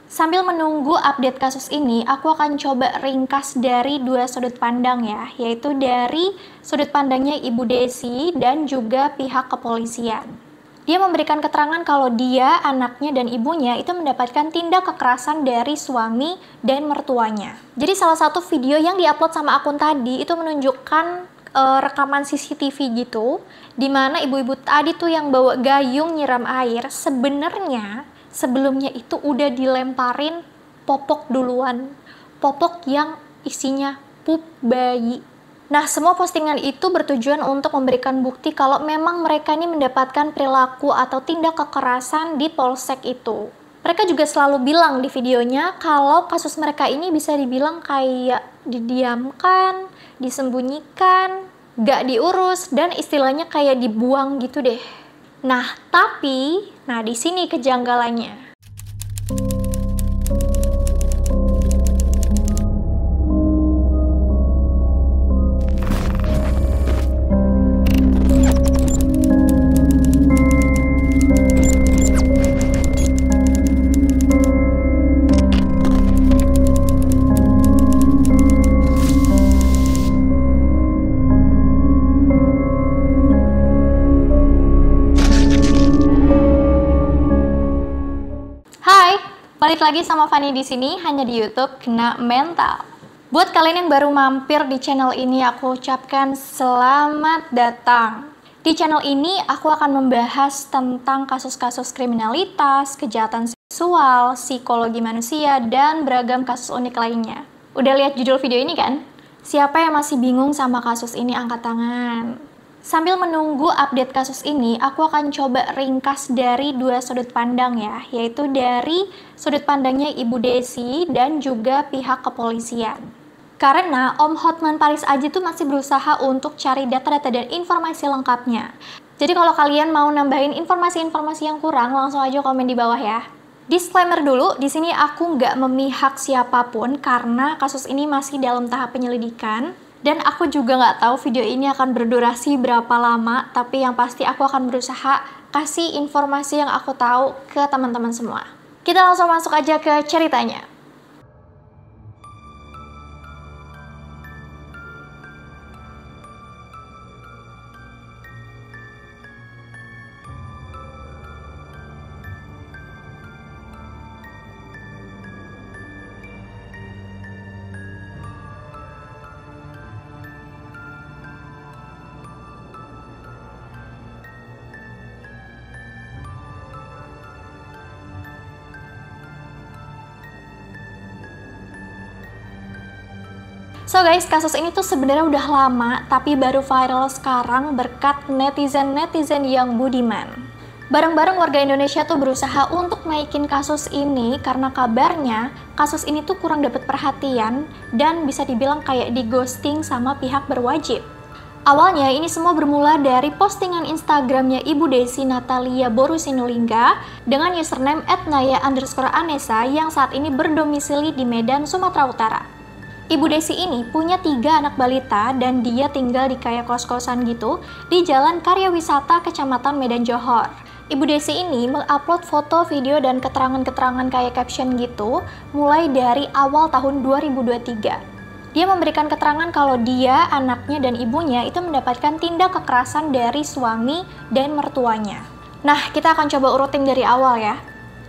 Sambil menunggu update kasus ini, aku akan coba ringkas dari dua sudut pandang ya, yaitu dari sudut pandangnya Ibu Desi dan juga pihak kepolisian. Dia memberikan keterangan kalau dia, anaknya, dan ibunya itu mendapatkan tindak kekerasan dari suami dan mertuanya. Jadi salah satu video yang diupload sama akun tadi itu menunjukkan rekaman CCTV gitu, dimana ibu-ibu tadi tuh yang bawa gayung nyiram air, sebenarnya sebelumnya itu udah dilemparin popok duluan. Popok yang isinya pup bayi. Nah, semua postingan itu bertujuan untuk memberikan bukti kalau memang mereka ini mendapatkan perilaku atau tindak kekerasan di polsek itu. Mereka juga selalu bilang di videonya kalau kasus mereka ini bisa dibilang kayak didiamkan, disembunyikan, gak diurus, dan istilahnya kayak dibuang gitu deh. Nah, di sini kejanggalannya. Balik lagi sama Fanny di sini, hanya di YouTube Kena Mental. Buat kalian yang baru mampir di channel ini, aku ucapkan selamat datang. Di channel ini, aku akan membahas tentang kasus-kasus kriminalitas, kejahatan seksual, psikologi manusia, dan beragam kasus unik lainnya. Udah lihat judul video ini kan? Siapa yang masih bingung sama kasus ini, angkat tangan. Sambil menunggu update kasus ini, aku akan coba ringkas dari dua sudut pandang ya, yaitu dari sudut pandangnya Ibu Desi dan juga pihak kepolisian. Karena Om Hotman Paris aja tuh masih berusaha untuk cari data-data dan informasi lengkapnya. Jadi kalau kalian mau nambahin informasi-informasi yang kurang, langsung aja komen di bawah ya. Disclaimer dulu, di sini aku nggak memihak siapapun karena kasus ini masih dalam tahap penyelidikan. Dan aku juga nggak tahu video ini akan berdurasi berapa lama, tapi yang pasti aku akan berusaha kasih informasi yang aku tahu ke teman-teman semua. Kita langsung masuk aja ke ceritanya. So guys, kasus ini tuh sebenarnya udah lama, tapi baru viral sekarang berkat netizen-netizen yang budiman. Bareng-bareng warga Indonesia tuh berusaha untuk naikin kasus ini karena kabarnya kasus ini tuh kurang dapat perhatian dan bisa dibilang kayak di ghosting sama pihak berwajib. Awalnya ini semua bermula dari postingan Instagramnya Ibu Desi Natalia Borusinulinga dengan username @naya_anesa yang saat ini berdomisili di Medan, Sumatera Utara. Ibu Desi ini punya 3 anak balita dan dia tinggal di kayak kos-kosan gitu di Jalan Karya Wisata Kecamatan Medan Johor. Ibu Desi ini mengupload foto, video, dan keterangan-keterangan kayak caption gitu mulai dari awal tahun 2023. Dia memberikan keterangan kalau dia, anaknya, dan ibunya itu mendapatkan tindak kekerasan dari suami dan mertuanya. Nah, kita akan coba urutin dari awal ya.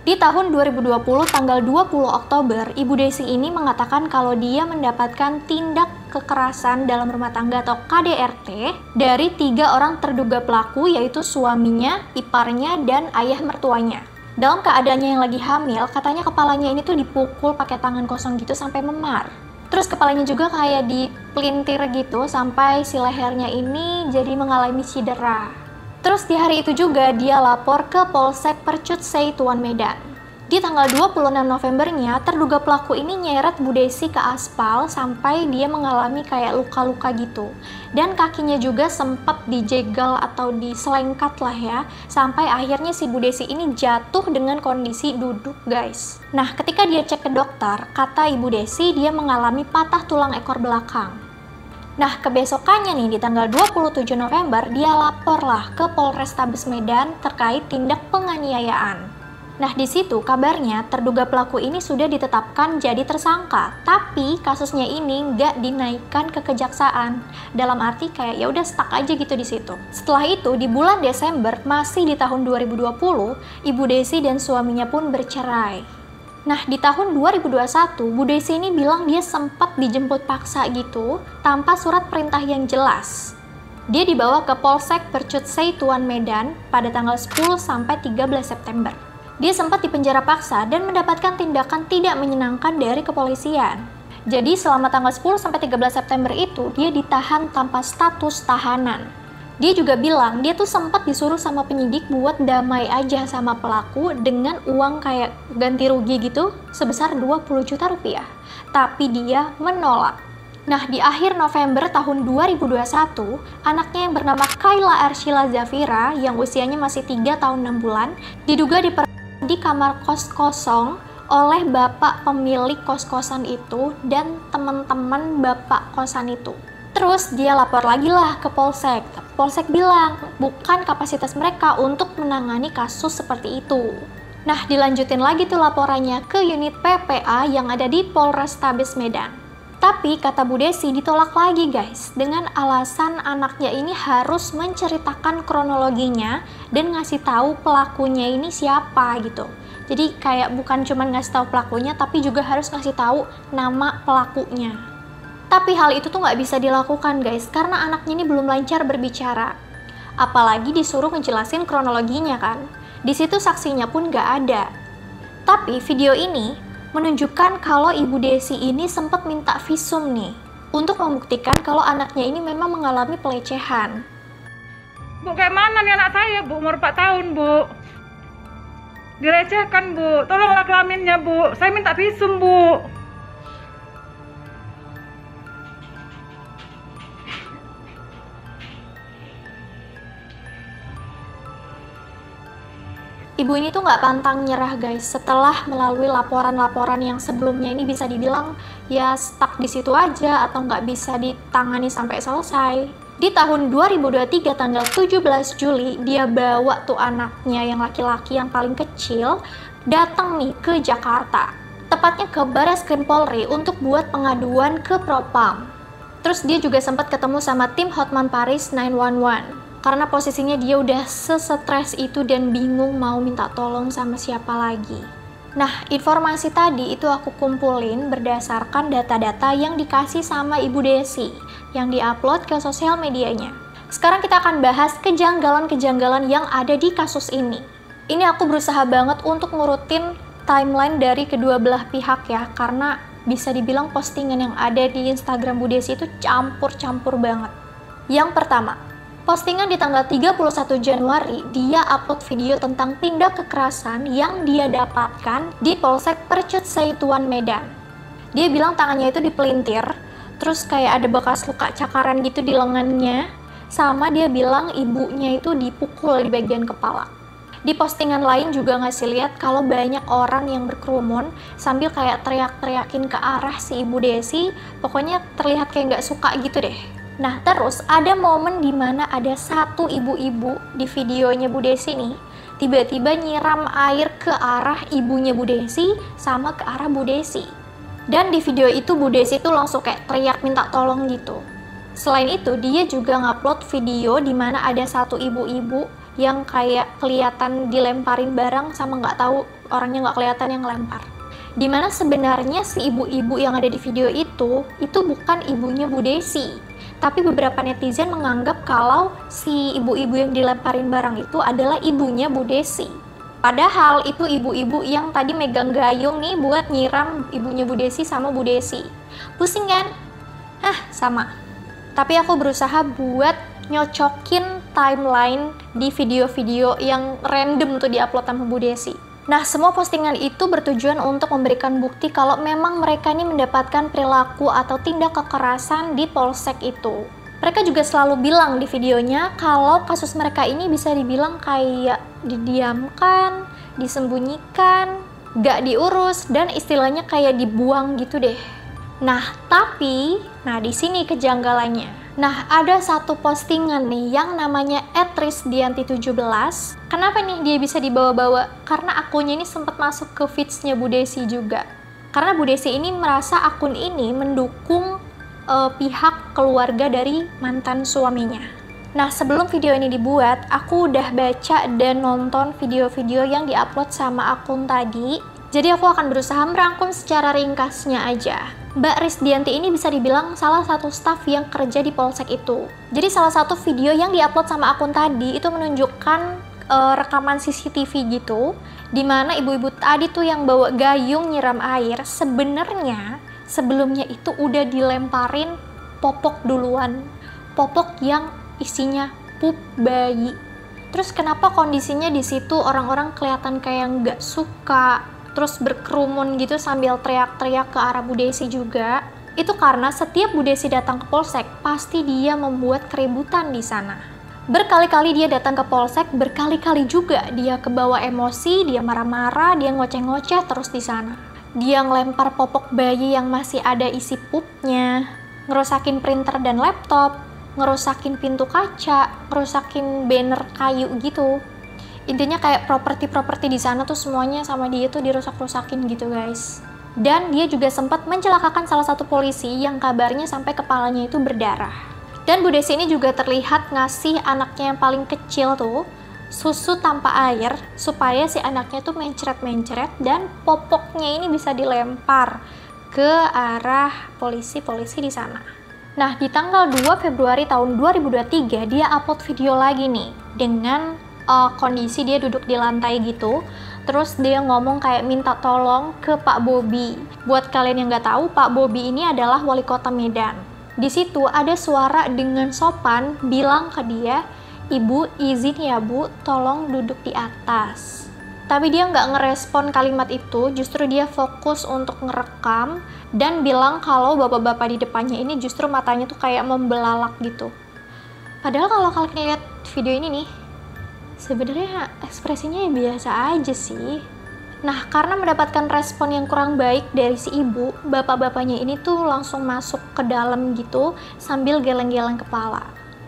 Di tahun 2020, tanggal 20 Oktober, Ibu Desi ini mengatakan kalau dia mendapatkan tindak kekerasan dalam rumah tangga atau KDRT dari 3 orang terduga pelaku, yaitu suaminya, iparnya, dan ayah mertuanya. Dalam keadaannya yang lagi hamil, katanya kepalanya ini tuh dipukul pakai tangan kosong gitu sampai memar. Terus kepalanya juga kayak dipelintir gitu sampai si lehernya ini jadi mengalami cedera. Terus di hari itu juga dia lapor ke Polsek Percutsei Tuan Medan. Di tanggal 26 Novembernya, terduga pelaku ini nyeret Bu Desi ke aspal sampai dia mengalami kayak luka-luka gitu. Dan kakinya juga sempat dijegal atau diselengkat lah ya, sampai akhirnya si Bu Desi ini jatuh dengan kondisi duduk guys. Nah, ketika dia cek ke dokter, kata Ibu Desi dia mengalami patah tulang ekor belakang. Nah, kebesokannya nih di tanggal 27 November, dia laporlah ke Polrestabes Medan terkait tindak penganiayaan. Nah, di situ kabarnya terduga pelaku ini sudah ditetapkan jadi tersangka, tapi kasusnya ini nggak dinaikkan ke kejaksaan. Dalam arti kayak ya udah stuck aja gitu di situ. Setelah itu, di bulan Desember, masih di tahun 2020, Ibu Desi dan suaminya pun bercerai. Nah, di tahun 2021, Bu Desi ini bilang dia sempat dijemput paksa gitu, tanpa surat perintah yang jelas. Dia dibawa ke Polsek Percutsei Tuan Medan pada tanggal 10 sampai 13 September. Dia sempat dipenjara paksa dan mendapatkan tindakan tidak menyenangkan dari kepolisian. Jadi selama tanggal 10 sampai 13 September itu dia ditahan tanpa status tahanan. Dia juga bilang dia tuh sempat disuruh sama penyidik buat damai aja sama pelaku dengan uang kayak ganti rugi gitu sebesar 20 juta rupiah. Tapi dia menolak. Nah, di akhir November tahun 2021, anaknya yang bernama Kayla Arshila Zafira yang usianya masih 3 tahun 6 bulan diduga di kamar kos kosong oleh bapak pemilik kos-kosan itu dan teman-teman bapak kosan itu. Terus dia lapor lagi lah ke Polsek. Polsek bilang bukan kapasitas mereka untuk menangani kasus seperti itu. Nah, dilanjutin lagi tuh laporannya ke unit PPA yang ada di Polrestabes Medan. Tapi kata Bu Desi ditolak lagi guys, dengan alasan anaknya ini harus menceritakan kronologinya dan ngasih tahu pelakunya ini siapa gitu. Jadi kayak bukan cuma ngasih tahu pelakunya, tapi juga harus ngasih tahu nama pelakunya. Tapi hal itu tuh nggak bisa dilakukan guys, karena anaknya ini belum lancar berbicara. Apalagi disuruh ngejelasin kronologinya kan. Di situ saksinya pun nggak ada. Tapi video ini menunjukkan kalau Ibu Desi ini sempat minta visum nih untuk membuktikan kalau anaknya ini memang mengalami pelecehan. Bu, kayak mana nih anak saya, Bu? Umur 4 tahun, Bu. Dilecehkan, Bu. Tolonglah kelaminnya, Bu. Saya minta visum, Bu. Ibu ini tuh nggak pantang nyerah guys, setelah melalui laporan-laporan yang sebelumnya ini bisa dibilang ya stuck di situ aja atau nggak bisa ditangani sampai selesai. Di tahun 2023 tanggal 17 Juli, dia bawa tuh anaknya yang laki-laki yang paling kecil datang nih ke Jakarta. Tepatnya ke Barreskrim Polri untuk buat pengaduan ke Propam. Terus dia juga sempat ketemu sama tim Hotman Paris 911. Karena posisinya dia udah sesetres itu dan bingung mau minta tolong sama siapa lagi. Nah, informasi tadi itu aku kumpulin berdasarkan data-data yang dikasih sama Ibu Desi yang diupload ke sosial medianya. Sekarang kita akan bahas kejanggalan-kejanggalan yang ada di kasus ini. Ini aku berusaha banget untuk ngurutin timeline dari kedua belah pihak ya, karena bisa dibilang postingan yang ada di Instagram Bu Desi itu campur-campur banget. Yang pertama, postingan di tanggal 31 Januari, dia upload video tentang tindak kekerasan yang dia dapatkan di Polsek Percutsei Tuan Medan. Dia bilang tangannya itu dipelintir, terus kayak ada bekas luka cakaran gitu di lengannya, sama dia bilang ibunya itu dipukul di bagian kepala. Di postingan lain juga ngasih lihat kalau banyak orang yang berkerumun sambil kayak teriak-teriakin ke arah si Ibu Desi, pokoknya terlihat kayak nggak suka gitu deh. Nah, terus ada momen dimana ada satu ibu-ibu di videonya Bu Desi nih, tiba-tiba nyiram air ke arah ibunya Bu Desi sama ke arah Bu Desi. Dan di video itu Bu Desi tuh langsung kayak teriak minta tolong gitu. Selain itu, dia juga ngupload video dimana ada satu ibu-ibu yang kayak kelihatan dilemparin barang sama nggak tahu orangnya nggak kelihatan yang lempar. Dimana sebenarnya si ibu-ibu yang ada di video itu bukan ibunya Bu Desi. Tapi beberapa netizen menganggap kalau si ibu-ibu yang dilemparin barang itu adalah ibunya Bu Desi. Padahal itu ibu-ibu yang tadi megang gayung nih buat nyiram ibunya Bu Desi sama Bu Desi. Pusing kan? Sama. Tapi aku berusaha buat nyocokin timeline di video-video yang random tuh diupload sama Bu Desi. Nah, semua postingan itu bertujuan untuk memberikan bukti kalau memang mereka ini mendapatkan perilaku atau tindak kekerasan di polsek itu. Mereka juga selalu bilang di videonya kalau kasus mereka ini bisa dibilang kayak didiamkan, disembunyikan, gak diurus, dan istilahnya kayak dibuang gitu deh. Nah, di sini kejanggalannya. Nah, ada satu postingan nih yang namanya @risdianti17. Kenapa nih dia bisa dibawa-bawa? Karena akunnya ini sempat masuk ke feeds-nya Bu Desi juga. Karena Bu Desi ini merasa akun ini mendukung pihak keluarga dari mantan suaminya. Nah, sebelum video ini dibuat, aku udah baca dan nonton video-video yang diupload sama akun tadi. Jadi aku akan berusaha merangkum secara ringkasnya aja. Mbak Risdianti ini bisa dibilang salah satu staf yang kerja di polsek itu. Jadi salah satu video yang diupload sama akun tadi itu menunjukkan rekaman CCTV gitu, dimana ibu-ibu tadi tuh yang bawa gayung nyiram air, sebenarnya sebelumnya itu udah dilemparin popok duluan. Popok yang isinya pup bayi. Terus kenapa kondisinya di situ orang-orang kelihatan kayak nggak suka, terus berkerumun gitu sambil teriak-teriak ke arah Bu Desi juga? Itu karena setiap Bu Desi datang ke polsek, pasti dia membuat keributan di sana. Berkali-kali dia datang ke polsek, berkali-kali juga dia kebawa emosi, dia marah-marah, dia ngoceh-ngoceh terus di sana. Dia ngelempar popok bayi yang masih ada isi pupnya, ngerusakin printer dan laptop, ngerusakin pintu kaca, ngerusakin banner kayu gitu. Intinya kayak properti-properti di sana tuh semuanya sama dia tuh dirusak-rusakin gitu guys. Dan dia juga sempat mencelakakan salah satu polisi yang kabarnya sampai kepalanya itu berdarah. Dan Bu Desi ini juga terlihat ngasih anaknya yang paling kecil tuh susu tanpa air supaya si anaknya tuh mencret-mencret dan popoknya ini bisa dilempar ke arah polisi-polisi di sana. Nah, di tanggal 2 Februari tahun 2023 dia upload video lagi nih dengan kondisi dia duduk di lantai gitu, terus dia ngomong kayak minta tolong ke Pak Bobi. Buat kalian yang nggak tahu, Pak Bobi ini adalah wali kota Medan. Di situ ada suara dengan sopan bilang ke dia, "Ibu, izin ya Bu, tolong duduk di atas." Tapi dia nggak ngerespon kalimat itu, justru dia fokus untuk ngerekam dan bilang kalau bapak-bapak di depannya ini justru matanya tuh kayak membelalak gitu. Padahal kalau kalian lihat video ini nih, sebenarnya ekspresinya ya biasa aja sih. Nah, karena mendapatkan respon yang kurang baik dari si ibu, bapak-bapaknya ini tuh langsung masuk ke dalam gitu sambil geleng-geleng kepala.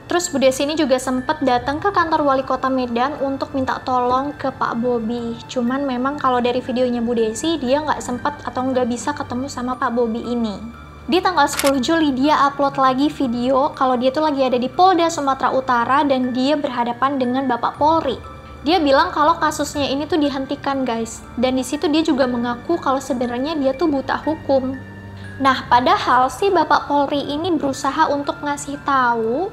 Terus Bu Desi ini juga sempat datang ke kantor wali kota Medan untuk minta tolong ke Pak Bobi. Cuman memang kalau dari videonya Bu Desi, dia nggak sempat atau nggak bisa ketemu sama Pak Bobi ini. Di tanggal 10 Juli dia upload lagi video kalau dia tuh lagi ada di Polda Sumatera Utara dan dia berhadapan dengan Bapak Polri. Dia bilang kalau kasusnya ini tuh dihentikan guys, dan di situ dia juga mengaku kalau sebenarnya dia tuh buta hukum. Nah, padahal si Bapak Polri ini berusaha untuk ngasih tahu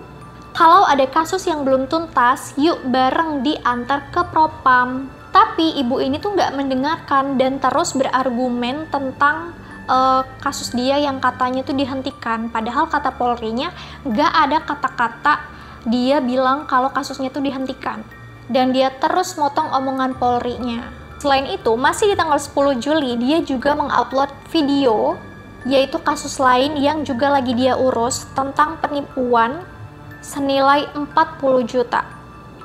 kalau ada kasus yang belum tuntas, yuk bareng diantar ke Propam. Tapi ibu ini tuh nggak mendengarkan dan terus berargumen tentang kasus dia yang katanya tuh dihentikan. Padahal kata Polri-nya nggak ada kata-kata dia bilang kalau kasusnya tuh dihentikan. Dan dia terus motong omongan Polri-nya. Selain itu, masih di tanggal 10 Juli dia juga mengupload video, yaitu kasus lain yang juga lagi dia urus tentang penipuan senilai 40 juta.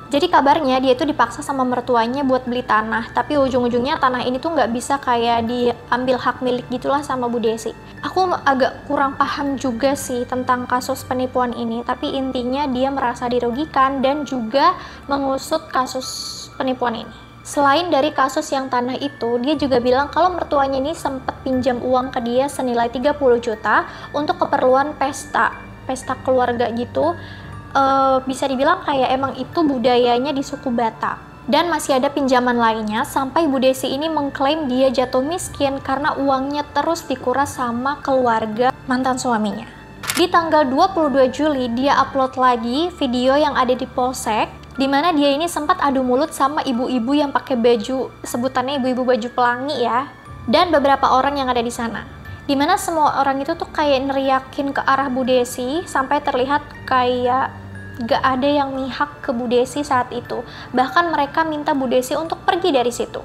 Jadi kabarnya dia itu dipaksa sama mertuanya buat beli tanah, tapi ujung-ujungnya tanah ini tuh nggak bisa kayak diambil hak milik gitulah sama Bu Desi. Aku agak kurang paham juga sih tentang kasus penipuan ini, tapi intinya dia merasa dirugikan dan juga mengusut kasus penipuan ini. Selain dari kasus yang tanah itu, dia juga bilang kalau mertuanya ini sempat pinjam uang ke dia senilai 30 juta untuk keperluan pesta keluarga gitu. Bisa dibilang kayak emang itu budayanya di suku Batak. Dan masih ada pinjaman lainnya sampai Bu Desi ini mengklaim dia jatuh miskin karena uangnya terus dikuras sama keluarga mantan suaminya. Di tanggal 22 Juli dia upload lagi video yang ada di polsek, dimana dia ini sempat adu mulut sama ibu-ibu yang pakai baju, sebutannya ibu-ibu baju pelangi ya, dan beberapa orang yang ada di sana. Dimana semua orang itu tuh kayak neriakin ke arah Bu Desi sampai terlihat kayak gak ada yang mihak ke Bu Desi saat itu. Bahkan mereka minta Bu Desi untuk pergi dari situ.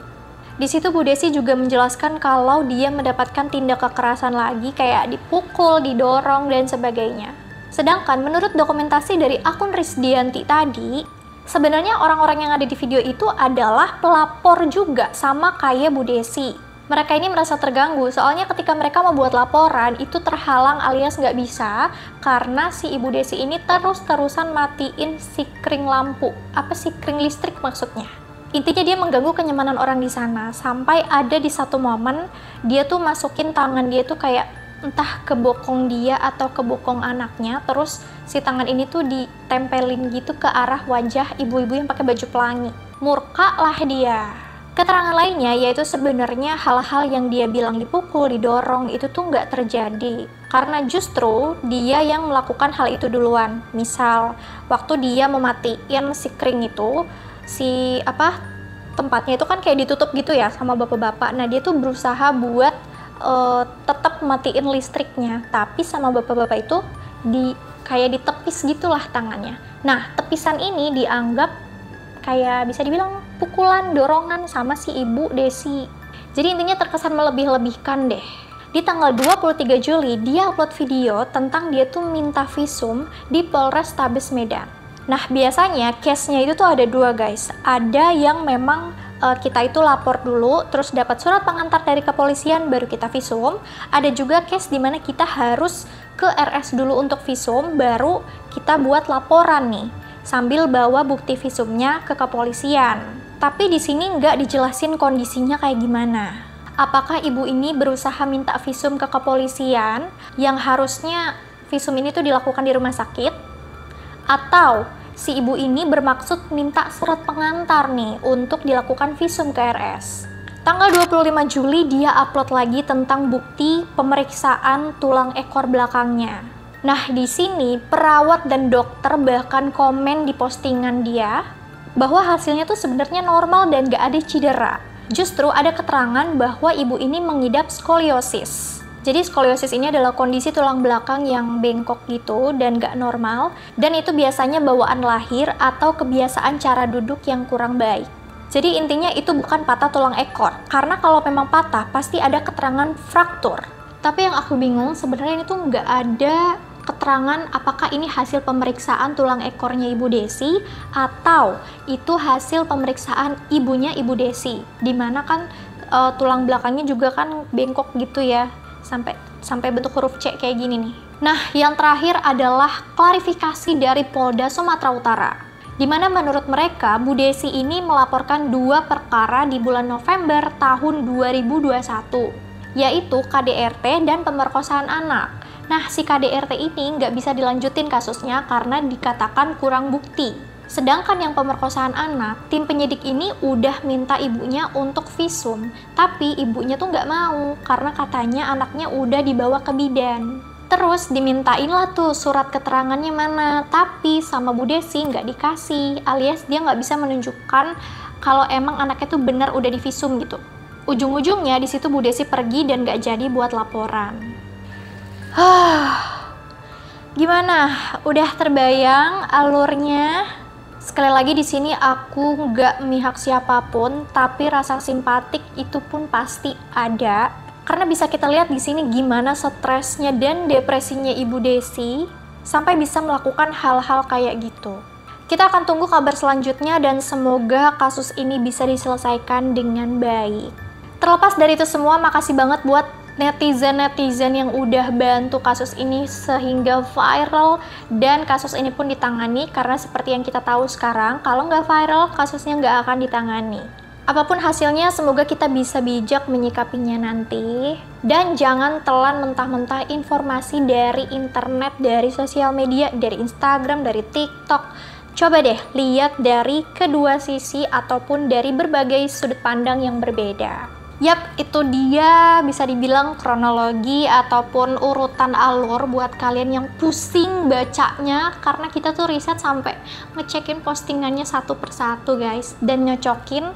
Di situ Bu Desi juga menjelaskan kalau dia mendapatkan tindak kekerasan lagi kayak dipukul, didorong, dan sebagainya. Sedangkan menurut dokumentasi dari akun Risdianti tadi, sebenarnya orang-orang yang ada di video itu adalah pelapor juga sama kayak Bu Desi. Mereka ini merasa terganggu, soalnya ketika mereka mau buat laporan, itu terhalang alias nggak bisa, karena si Ibu Desi ini terus-terusan matiin sikring lampu. Apa sikring listrik maksudnya? Intinya dia mengganggu kenyamanan orang di sana, sampai ada di satu momen, dia tuh masukin tangan dia tuh kayak entah ke bokong dia atau ke bokong anaknya, terus si tangan ini tuh ditempelin gitu ke arah wajah ibu-ibu yang pakai baju pelangi. Murka lah dia. Keterangan lainnya yaitu sebenarnya hal-hal yang dia bilang dipukul, didorong itu tuh nggak terjadi, karena justru dia yang melakukan hal itu duluan. Misal waktu dia mematiin si kring itu, tempatnya itu kan kayak ditutup gitu ya sama bapak-bapak. Nah dia tuh berusaha buat tetap matiin listriknya, tapi sama bapak-bapak itu kayak ditepis gitulah tangannya. Nah tepisan ini dianggap kayak bisa dibilang pukulan, dorongan sama si Ibu Desi. Jadi intinya terkesan melebih-lebihkan deh. Di tanggal 23 Juli dia upload video tentang dia tuh minta visum di Polres Tabes Medan. Nah biasanya case-nya itu tuh ada dua guys. Ada yang memang kita itu lapor dulu, terus dapat surat pengantar dari kepolisian, baru kita visum. Ada juga case dimana kita harus ke RS dulu untuk visum, baru kita buat laporan nih, sambil bawa bukti visumnya ke kepolisian. Tapi di sini nggak dijelasin kondisinya kayak gimana. Apakah ibu ini berusaha minta visum ke kepolisian yang harusnya visum ini tuh dilakukan di rumah sakit? Atau si ibu ini bermaksud minta surat pengantar nih untuk dilakukan visum ke RS. Tanggal 25 Juli dia upload lagi tentang bukti pemeriksaan tulang ekor belakangnya. Nah di sini perawat dan dokter bahkan komen di postingan dia bahwa hasilnya tuh sebenarnya normal dan gak ada cedera. Justru ada keterangan bahwa ibu ini mengidap skoliosis. Jadi skoliosis ini adalah kondisi tulang belakang yang bengkok gitu dan gak normal, dan itu biasanya bawaan lahir atau kebiasaan cara duduk yang kurang baik. Jadi intinya itu bukan patah tulang ekor, karena kalau memang patah pasti ada keterangan fraktur. Tapi yang aku bingung sebenarnya ini tuh nggak ada keterangan apakah ini hasil pemeriksaan tulang ekornya Ibu Desi atau itu hasil pemeriksaan ibunya Ibu Desi, dimana kan tulang belakangnya juga kan bengkok gitu ya, sampai bentuk huruf C kayak gini nih. Nah, yang terakhir adalah klarifikasi dari Polda Sumatera Utara, di mana menurut mereka Bu Desi ini melaporkan 2 perkara di bulan November tahun 2021, yaitu KDRT dan pemerkosaan anak. Nah, si KDRT ini nggak bisa dilanjutin kasusnya karena dikatakan kurang bukti. Sedangkan yang pemerkosaan anak, tim penyidik ini udah minta ibunya untuk visum, tapi ibunya tuh nggak mau karena katanya anaknya udah dibawa ke bidan. Terus dimintain lah tuh surat keterangannya mana, tapi sama Bu Desi nggak dikasih, alias dia nggak bisa menunjukkan kalau emang anaknya tuh bener udah divisum gitu. Ujung-ujungnya di situ Bu Desi pergi dan nggak jadi buat laporan. Gimana? Udah terbayang alurnya? Sekali lagi di sini aku nggak memihak siapapun, tapi rasa simpatik itu pun pasti ada. Karena bisa kita lihat di sini gimana stresnya dan depresinya Ibu Desi sampai bisa melakukan hal-hal kayak gitu. Kita akan tunggu kabar selanjutnya dan semoga kasus ini bisa diselesaikan dengan baik. Terlepas dari itu semua, makasih banget buat netizen-netizen yang udah bantu kasus ini sehingga viral dan kasus ini pun ditangani, karena seperti yang kita tahu sekarang, kalau nggak viral kasusnya nggak akan ditangani. Apapun hasilnya, semoga kita bisa bijak menyikapinya nanti, dan jangan telan mentah-mentah informasi dari internet, dari sosial media, dari Instagram, dari TikTok. Coba deh lihat dari kedua sisi ataupun dari berbagai sudut pandang yang berbeda. Yap, itu dia bisa dibilang kronologi ataupun urutan alur buat kalian yang pusing bacanya, karena kita tuh riset sampai ngecekin postingannya satu persatu guys, dan nyocokin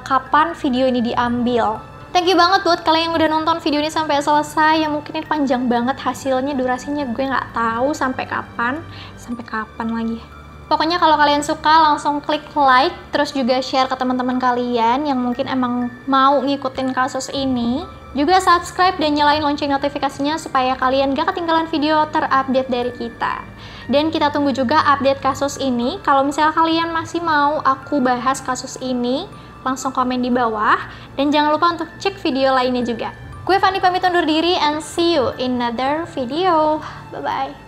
kapan video ini diambil. Thank you banget buat kalian yang udah nonton video ini sampai selesai. Yang mungkin ini panjang banget hasilnya, durasinya gue nggak tahu sampai kapan lagi. Pokoknya kalau kalian suka langsung klik like, terus juga share ke teman-teman kalian yang mungkin emang mau ngikutin kasus ini. Juga subscribe dan nyalain lonceng notifikasinya supaya kalian gak ketinggalan video terupdate dari kita. Dan kita tunggu juga update kasus ini. Kalau misalnya kalian masih mau aku bahas kasus ini, langsung komen di bawah. Dan jangan lupa untuk cek video lainnya juga. Gue Fanny pamit undur diri and see you in another video. Bye-bye.